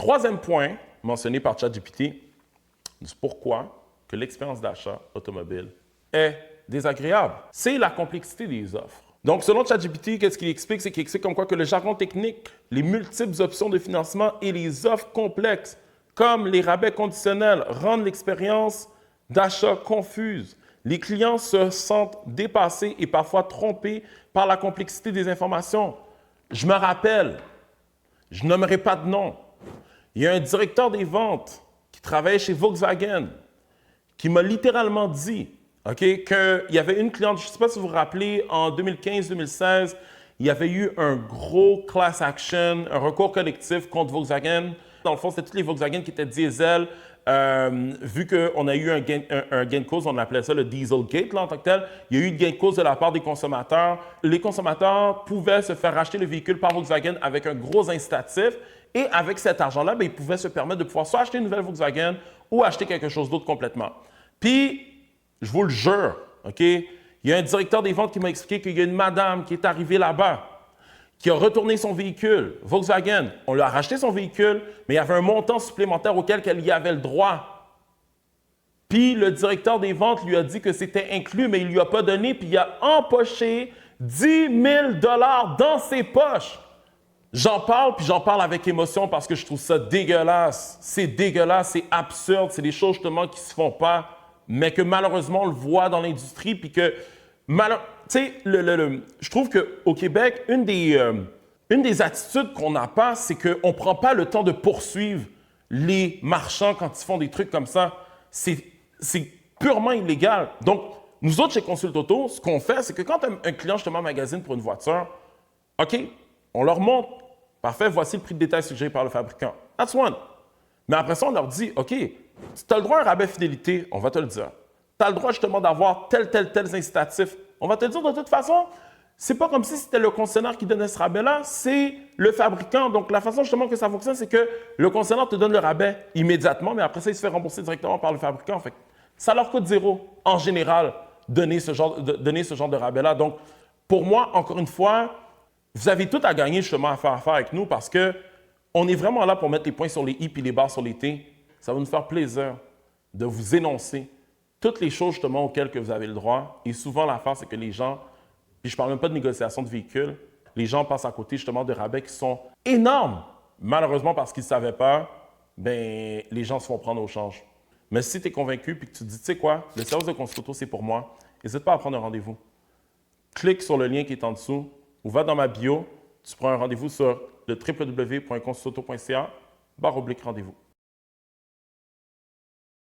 Troisième point mentionné par ChatGPT, c'est pourquoi que l'expérience d'achat automobile est désagréable. C'est la complexité des offres. Donc, selon ChatGPT, qu'est-ce qu'il explique? C'est qu'il explique comme quoi que le jargon technique, les multiples options de financement et les offres complexes, comme les rabais conditionnels, rendent l'expérience d'achat confuse. Les clients se sentent dépassés et parfois trompés par la complexité des informations. Je me rappelle, je nommerai pas de nom, il y a un directeur des ventes qui travaillait chez Volkswagen qui m'a littéralement dit qu'il y avait une cliente, je ne sais pas si vous vous rappelez, en 2015-2016, il y avait eu un gros class action, un recours collectif contre Volkswagen. Dans le fond, c'était tous les Volkswagen qui étaient diesel. Vu qu'on a eu un gain de cause, on appelait ça le Dieselgate là, en tant que tel, il y a eu un gain de cause de la part des consommateurs. Les consommateurs pouvaient se faire racheter le véhicule par Volkswagen avec un gros incitatif. Et avec cet argent-là, ils pouvaient se permettre de pouvoir soit acheter une nouvelle Volkswagen ou acheter quelque chose d'autre complètement. Puis, je vous le jure, OK? Il y a un directeur des ventes qui m'a expliqué qu'il y a une madame qui est arrivée là-bas, qui a retourné son véhicule, Volkswagen. On lui a racheté son véhicule, mais il y avait un montant supplémentaire auquel elle y avait le droit. Puis, le directeur des ventes lui a dit que c'était inclus, mais il ne lui a pas donné, puis il a empoché 10 000 $ dans ses poches. J'en parle, puis j'en parle avec émotion parce que je trouve ça dégueulasse. C'est dégueulasse, c'est absurde, c'est des choses justement qui ne se font pas, mais que malheureusement on le voit dans l'industrie, puis que, tu sais, je trouve qu'au Québec, une des attitudes qu'on n'a pas, c'est qu'on ne prend pas le temps de poursuivre les marchands quand ils font des trucs comme ça. C'est purement illégal. Donc, nous autres, chez Consult Auto, ce qu'on fait, c'est que quand un client justement magasine pour une voiture, OK, on leur montre. Parfait, voici le prix de détail suggéré par le fabricant. That's one. Mais après ça, on leur dit, OK, si tu as le droit à un rabais fidélité, on va te le dire. Tu as le droit justement d'avoir tel incitatif. On va te le dire de toute façon. C'est pas comme si c'était le concessionnaire qui donnait ce rabais-là, c'est le fabricant. Donc, la façon justement que ça fonctionne, c'est que le concessionnaire te donne le rabais immédiatement, mais après ça, il se fait rembourser directement par le fabricant. Fait, ça leur coûte zéro, en général, donner ce genre de rabais-là. Donc, pour moi, encore une fois, vous avez tout à gagner justement à faire affaire avec nous parce qu'on est vraiment là pour mettre les points sur les i et les barres sur les t. Ça va nous faire plaisir de vous énoncer toutes les choses justement auxquelles que vous avez le droit. Et souvent, l'affaire, c'est que les gens, puis je ne parle même pas de négociation de véhicules, les gens passent à côté justement de rabais qui sont énormes. Malheureusement, parce qu'ils ne savaient pas, ben, les gens se font prendre au change. Mais si tu es convaincu et que tu te dis, tu sais quoi, le service de Consult Auto, c'est pour moi, n'hésite pas à prendre un rendez-vous. Clique sur le lien qui est en dessous ou va dans ma bio, tu prends un rendez-vous sur le www.consultauto.ca/rendez-vous.